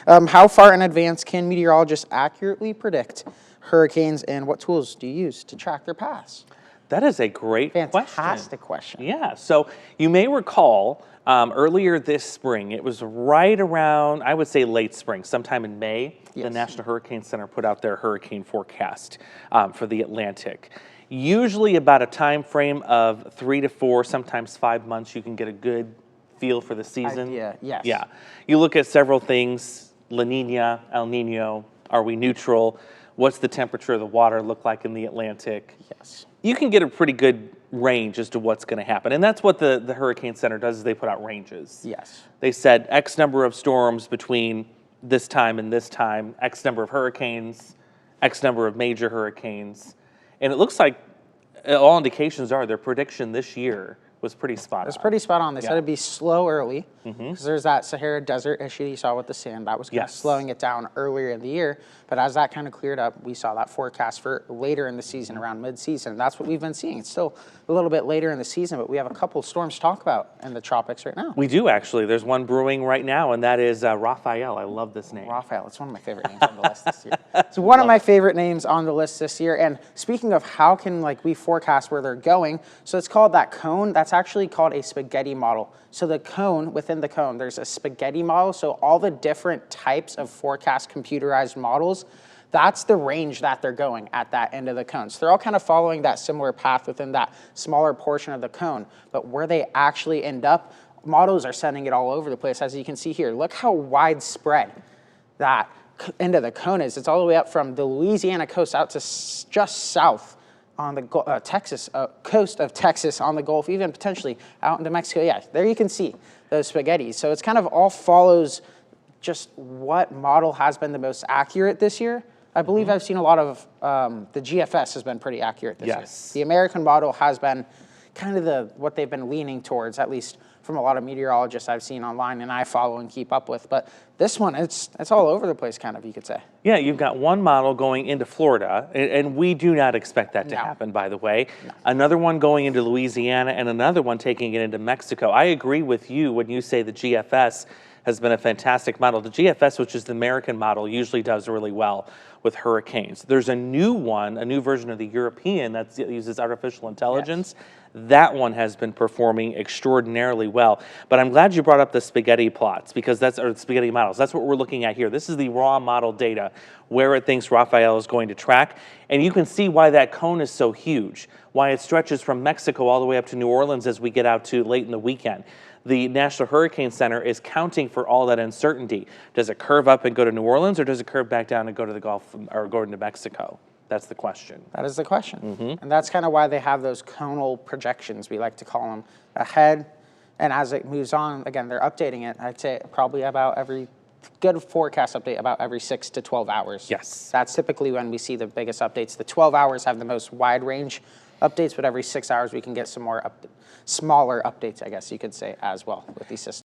How far in advance can meteorologists accurately predict hurricanes, and what tools do you use to track their paths? That is a great Fantastic question. Yeah, so you may recall earlier this spring, it was right around, I would say late spring, sometime in May, the National Hurricane Center put out their hurricane forecast for the Atlantic. Usually about a time frame of 3 to 4, sometimes 5 months, you can get a good feel for the season. Yes. Yeah. You look at several things, La Nina, El Nino, are we neutral? What's the temperature of the water look like in the Atlantic? Yes. You can get a pretty good range as to what's going to happen. And that's what the Hurricane Center does, is they put out ranges. Yes. They said X number of storms between this time and this time, X number of hurricanes, X number of major hurricanes. And it looks like all indications are their prediction this year was pretty spot on. It's pretty spot on. They said it'd be slow early because there's that Sahara Desert issue you saw with the sand. That was kind of slowing it down earlier in the year. But as that kind of cleared up, we saw that forecast for later in the season, around mid-season. That's what we've been seeing. It's still a little bit later in the season, but we have a couple storms to talk about in the tropics right now. We do, actually. There's one brewing right now, and that is Raphael. I love this name. Raphael. It's one of my favorite names on the list this year. It's one of my favorite names on the list this year. And speaking of how can we forecast where they're going, so it's called that cone. That's actually called a spaghetti model. So the cone, within the cone, there's a spaghetti model. So all the different types of forecast computerized models, that's the range that they're going at that end of the cone. So they're all kind of following that similar path within that smaller portion of the cone. But where they actually end up, models are sending it all over the place. As you can see here, look how widespread that end of the cone is. It's all the way up from the Louisiana coast out to just south on the coast of Texas, on the Gulf, even potentially out into Mexico. Yeah, there you can see those spaghettis. So it's kind of all follows just what model has been the most accurate this year. I believe I've seen a lot of, the GFS has been pretty accurate this year. The American model has been kind of what they've been leaning towards, at least from a lot of meteorologists I've seen online and I follow and keep up with. But this one, it's all over the place, kind of, you could say. Yeah, you've got one model going into Florida, and we do not expect that to happen, by the way. Another one going into Louisiana, and another one taking it into Mexico. I agree with you when you say the GFS has been a fantastic model. The GFS, which is the American model, usually does really well with hurricanes. There's a new one, a new version of the European that uses artificial intelligence. That one has been performing extraordinarily well. But I'm glad you brought up the spaghetti plots, because or spaghetti models. That's what we're looking at here. This is the raw model data, where it thinks Raphael is going to track. And you can see why that cone is so huge, why it stretches from Mexico all the way up to New Orleans as we get out to late in the weekend. The National Hurricane Center is counting for all that uncertainty. Does it curve up and go to New Orleans, or does it curve back down and go to the Gulf or go into Mexico? That's the question. That is the question. And that's kind of why they have those conal projections, we like to call them, ahead. And as it moves on, again, they're updating it. I'd say probably about every good forecast update about every 6 to 12 hours. Yes. That's typically when we see the biggest updates. The 12 hours have the most wide range updates, but every 6 hours we can get some more smaller updates, I guess you could say, as well with these systems.